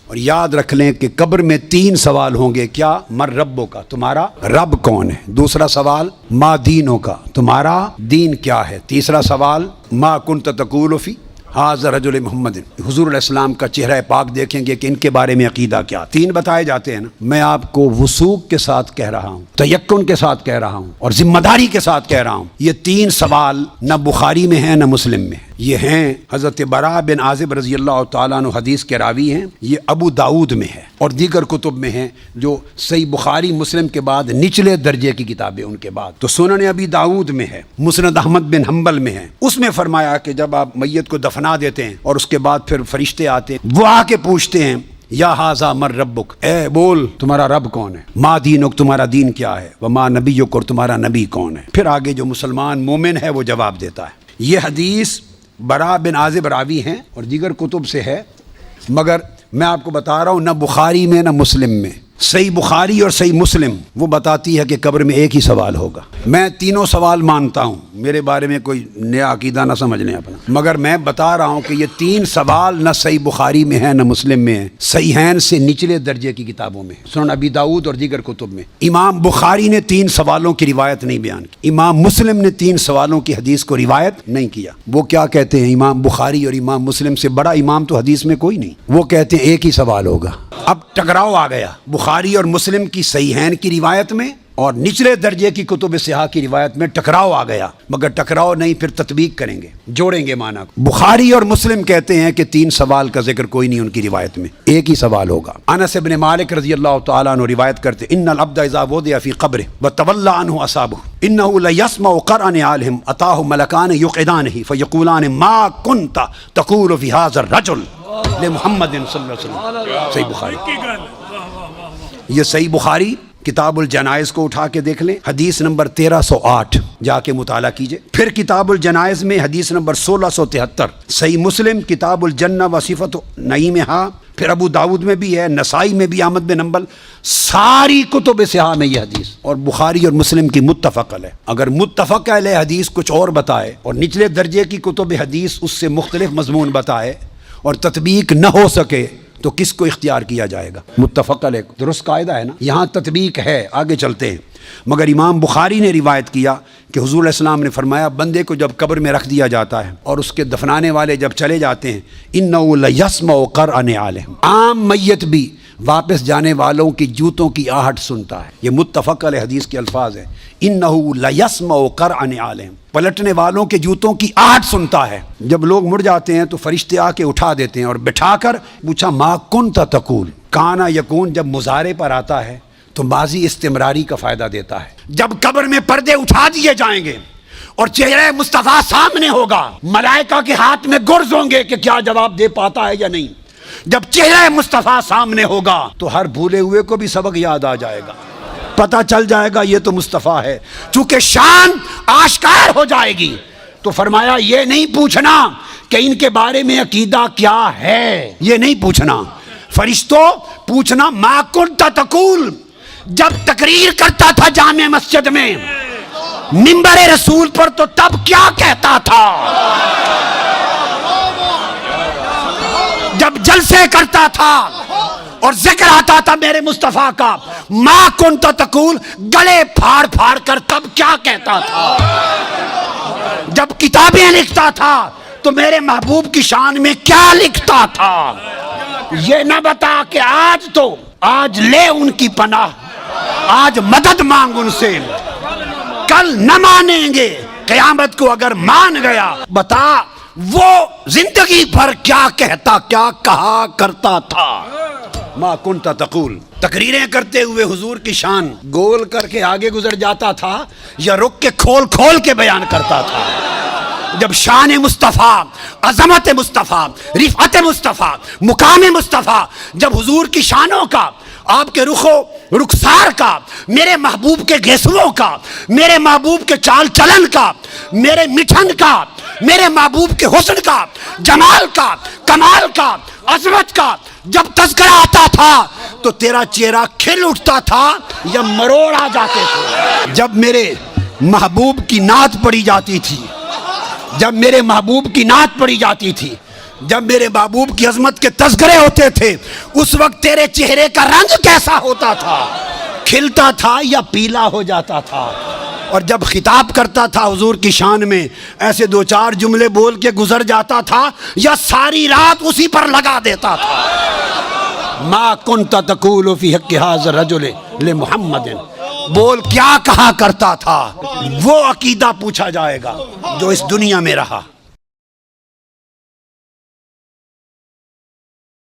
اور یاد رکھ لیں کہ قبر میں 3 سوال ہوں گے. کیا؟ مر ربو کا، تمہارا رب کون ہے. دوسرا سوال ما دینوں کا، تمہارا دین کیا ہے. تیسرا سوال ما کنت تقول فی ھذا الرجل محمد، حضور علیہ السلام کا چہرہ پاک دیکھیں گے کہ ان کے بارے میں عقیدہ کیا. 3 بتائے جاتے ہیں نا. میں آپ کو وثوق کے ساتھ کہہ رہا ہوں، تیقن کے ساتھ کہہ رہا ہوں اور ذمہ داری کے ساتھ کہہ رہا ہوں. یہ 3 سوال نہ بخاری میں ہیں نہ مسلم میں. یہ ہیں حضرت براء بن عازب رضی اللہ تعالیٰ عنہ حدیث کے راوی ہیں. یہ ابو داؤد میں ہے اور دیگر کتب میں ہیں جو صحیح بخاری مسلم کے بعد نچلے درجے کی کتابیں ان کے بعد. تو سنن ابی داؤد میں ہے، مسند احمد بن حنبل میں ہے. اس میں فرمایا کہ جب آپ میت کو دفنا دیتے ہیں اور اس کے بعد پھر فرشتے آتے ہیں، وہ آ کے پوچھتے ہیں یا ھذا مر ربک، اے بول تمہارا رب کون ہے. ما دینک، تمہارا دین کیا ہے. وما نبیک، اور تمہارا نبی کون ہے. پھر آگے جو مسلمان مومن ہے وہ جواب دیتا ہے. یہ حدیث براء بن عازب راوی ہیں اور دیگر کتب سے ہے، مگر میں آپ کو بتا رہا ہوں نہ بخاری میں نہ مسلم میں. صحیح بخاری اور صحیح مسلم وہ بتاتی ہے کہ قبر میں ایک ہی سوال ہوگا. میں تینوں سوال مانتا ہوں، میرے بارے میں کوئی نیا عقیدہ نہ سمجھ لیں اپنا، مگر میں بتا رہا ہوں کہ یہ 3 سوال نہ صحیح بخاری میں ہے نہ مسلم میں ہے، صحیحین سے نچلے درجے کی کتابوں میں، سنن ابی داؤد اور دیگر کتب میں. امام بخاری نے 3 سوالوں کی روایت نہیں بیان کی، امام مسلم نے 3 سوالوں کی حدیث کو روایت نہیں کیا. وہ کیا کہتے ہیں، امام بخاری اور امام مسلم سے بڑا امام تو حدیث میں کوئی نہیں. وہ کہتے ہیں ایک ہی سوال ہوگا. اب ٹکراؤ آ گیا بخاری اور مسلم کی صحیحین کی روایت میں اور نچلے درجے کی کتب صحاح کی روایت میں ٹکراؤ آ گیا. مگر ٹکراؤ نہیں، پھر تطبیق کریں گے، جوڑیں گے معنی کو. بخاری اور مسلم کہتے ہیں کہ 3 سوال کا ذکر کوئی نہیں ان کی روایت میں، ایک ہی سوال ہوگا. انس بن مالک رضی اللہ تعالیٰ عنہ روایت کرتے ان العبد اذا وضع فی قبره وتولى عنه اصحابه انه ليسمع قرع نعالهم اتاه ملكان يقعدانه فيقولان ما كنت تقول في هذا الرجل لمحمد صلی اللہ علیہ وسلم. صحیح بخاری. یہ صحیح بخاری کتاب الجنائز کو اٹھا کے دیکھ لیں، حدیث نمبر 1308 جا کے مطالعہ کیجئے. پھر کتاب الجنائز میں حدیث نمبر 1673. صحیح مسلم کتاب الجنہ وصفۃ نعیمہا، پھر ابو داود میں بھی ہے، نسائی میں بھی، احمد بن حنبل، ساری کتب صحاح میں یہ حدیث. اور بخاری اور مسلم کی متفق علیہ. اگر متفق علیہ حدیث کچھ اور بتائے اور نچلے درجے کی کتب حدیث اس سے مختلف مضمون بتائے اور تطبیق نہ ہو سکے تو کس کو اختیار کیا جائے گا؟ متفق علیہ درست قاعدہ ہے نا. یہاں تطبیق ہے، آگے چلتے ہیں. مگر امام بخاری نے روایت کیا کہ حضور علیہ السلام نے فرمایا بندے کو جب قبر میں رکھ دیا جاتا ہے اور اس کے دفنانے والے جب چلے جاتے ہیں انہ لیسمع قرع نعالہم، عام میت بھی واپس جانے والوں کی جوتوں کی آہٹ سنتا ہے. یہ متفق علیہ حدیث کے الفاظ ہیں. انہ لیسمع قرع نعالہم، پلٹنے والوں کے جوتوں کی آہٹ سنتا ہے. جب لوگ مڑ جاتے ہیں تو فرشتے آ کے اٹھا دیتے ہیں اور بٹھا کر پوچھا ما کنت تقول. کانا یکون جب مضارع پر آتا ہے تو ماضی استمراری کا فائدہ دیتا ہے. جب قبر میں پردے اٹھا دیے جائیں گے اور چہرہ مصطفیٰ سامنے ہوگا، ملائکہ کے ہاتھ میں گرز ہوں گے کہ کیا جواب دے پاتا ہے یا نہیں. جب چہرہ مصطفیٰ سامنے ہوگا تو ہر بھولے ہوئے کو بھی سبق یاد آ جائے گا، پتہ چل جائے گا یہ تو مصطفیٰ ہے. چونکہ شان آشکار ہو جائے گی تو فرمایا یہ نہیں پوچھنا کہ ان کے بارے میں عقیدہ کیا ہے، یہ نہیں پوچھنا. فرشتوں پوچھنا ما کنت تقول. جب تقریر کرتا تھا جامع مسجد میں منبر رسول پر تو تب کیا کہتا تھا؟ جب جلسے کرتا تھا اور ذکر آتا تھا میرے مصطفیٰ کا ما کنت تقول، گلے پھاڑ پھاڑ کر تب کیا کہتا تھا؟ جب کتابیں لکھتا تھا تو میرے محبوب کی شان میں کیا لکھتا تھا؟ یہ نہ بتا کہ آج لے ان کی پناہ، آج مدد مانگ ان سے، کل نہ مانیں گے، قیامت کو اگر مان گیا بتا وہ زندگی بھر کیا کہتا، کیا کہا کرتا تھا. ما کنت تقول. تقریریں کرتے ہوئے حضور کی شان گول کر کے آگے گزر جاتا تھا یا رک کے کھول کھول کے بیان کرتا تھا؟ جب شان مصطفیٰ، عظمت مصطفیٰ، رفعت مصطفیٰ، مقام مصطفیٰ، جب حضور کی شانوں کا، آپ کے رخسار کا، میرے محبوب کے گیسووں کا، میرے محبوب کے چال چلن کا، میرے مٹھن کا، میرے محبوب کے حسن کا، جمال کا، کمال کا، عظمت کا جب تذکرہ آتا تھا تو تیرا چہرہ کھل اٹھتا تھا یا مروڑ آ جاتے تھے. جب میرے محبوب کی نعت پڑھی جاتی تھی، جب میرے محبوب کی نعت پڑھی جاتی تھی جب میرے محبوب کی عظمت کے تذکرے ہوتے تھے اس وقت تیرے چہرے کا رنگ کیسا ہوتا تھا؟ کھلتا تھا یا پیلا ہو جاتا تھا؟ اور جب خطاب کرتا تھا حضور کی شان میں ایسے دو چار جملے بول کے گزر جاتا تھا یا ساری رات اسی پر لگا دیتا تھا؟ ما کنت تقول فی حق ھذا الرجل لمحمد، بول کیا کہا کرتا تھا؟ وہ عقیدہ پوچھا جائے گا جو اس دنیا میں رہا۔